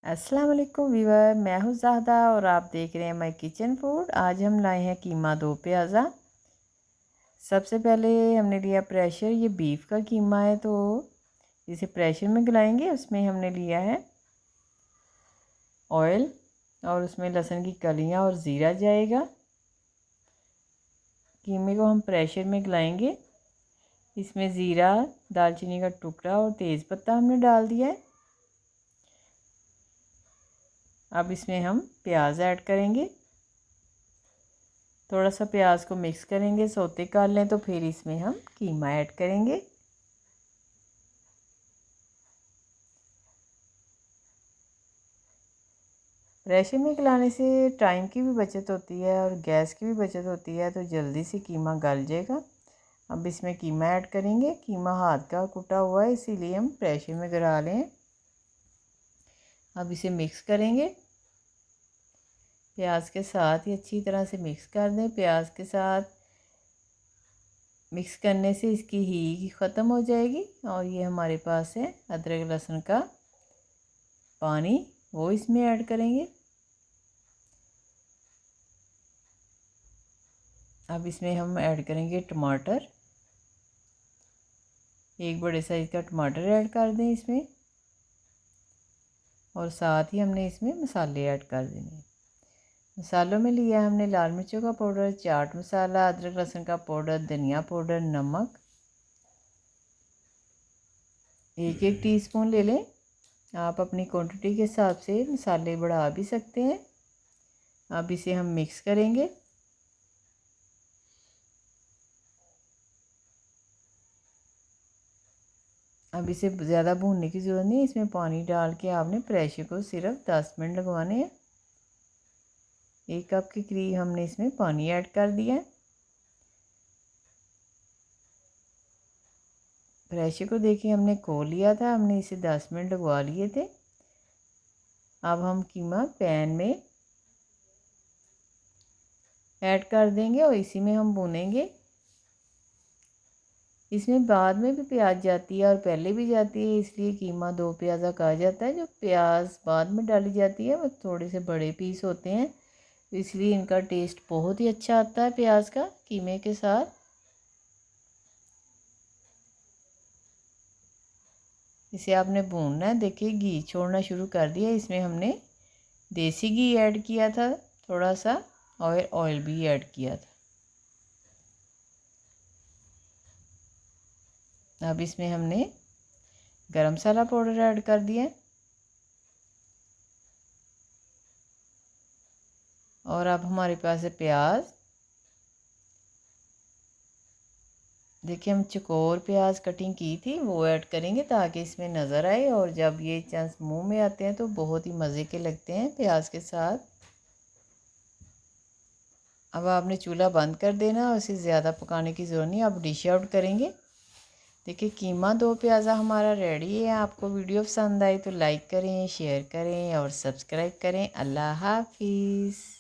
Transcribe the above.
अस्सलाम वालेकुम वीवर, मैं हूँ ज़ाहदा और आप देख रहे हैं माई किचन फूड। आज हम लाए हैं कीमा दो प्याज़ा। सबसे पहले हमने लिया प्रेशर, ये बीफ का कीमा है तो इसे प्रेशर में गलाएंगे। उसमें हमने लिया है ऑयल और उसमें लहसुन की कलियाँ और ज़ीरा जाएगा। कीमे को हम प्रेशर में गलाएंगे। इसमें ज़ीरा, दालचीनी का टुकड़ा और तेज़पत्ता हमने डाल दिया है। अब इसमें हम प्याज ऐड करेंगे। थोड़ा सा प्याज को मिक्स करेंगे, सौते कर लें तो फिर इसमें हम कीमा ऐड करेंगे। प्रेशर में गलाने से टाइम की भी बचत होती है और गैस की भी बचत होती है, तो जल्दी से कीमा गल जाएगा। अब इसमें कीमा ऐड करेंगे। कीमा हाथ का कुटा हुआ है, इसीलिए हम प्रेशर में गला लें। अब इसे मिक्स करेंगे, प्याज के साथ ही अच्छी तरह से मिक्स कर दें। प्याज के साथ मिक्स करने से इसकी हींग ख़त्म हो जाएगी और ये हमारे पास है अदरक लहसुन का पानी, वो इसमें ऐड करेंगे। अब इसमें हम ऐड करेंगे टमाटर। एक बड़े साइज़ का टमाटर ऐड कर दें इसमें और साथ ही हमने इसमें मसाले ऐड कर देने। मसालों में लिया हमने लाल मिर्चों का पाउडर, चाट मसाला, अदरक लहसुन का पाउडर, धनिया पाउडर, नमक 1-1 टीस्पून ले लें। आप अपनी क्वांटिटी के हिसाब से मसाले बढ़ा भी सकते हैं। अब इसे हम मिक्स करेंगे। अब इसे ज़्यादा भूनने की ज़रूरत नहीं, इसमें पानी डाल के आपने प्रेशर को सिर्फ 10 मिनट लगवाने हैं। 1 कप के करीब हमने इसमें पानी ऐड कर दिया है। प्रेशर को देखिए हमने खोल लिया था, हमने इसे 10 मिनट लगवा लिए थे। अब हम कीमा पैन में ऐड कर देंगे और इसी में हम भूनेंगे। इसमें बाद में भी प्याज जाती है और पहले भी जाती है, इसलिए कीमा दो प्याज़ा कहा जाता है। जो प्याज बाद में डाली जाती है वो थोड़े से बड़े पीस होते हैं, इसलिए इनका टेस्ट बहुत ही अच्छा आता है प्याज का कीमे के साथ। इसे आपने भूनना है। देखिए घी छोड़ना शुरू कर दिया। इसमें हमने देसी घी ऐड किया था थोड़ा सा और ऑयल भी ऐड किया था। अब इसमें हमने गरम मसाला पाउडर ऐड कर दिया है और अब हमारे पास है प्याज। देखिए हम चकोर प्याज कटिंग की थी वो ऐड करेंगे ताकि इसमें नज़र आए, और जब ये चांस मुंह में आते हैं तो बहुत ही मज़े के लगते हैं प्याज के साथ। अब आपने चूल्हा बंद कर देना और इसे ज़्यादा पकाने की ज़रूरत नहीं। अब डिश आउट करेंगे। देखिए कीमा दो प्याज़ा हमारा रेडी है। आपको वीडियो पसंद आई तो लाइक करें, शेयर करें और सब्सक्राइब करें। अल्लाह हाफिज़।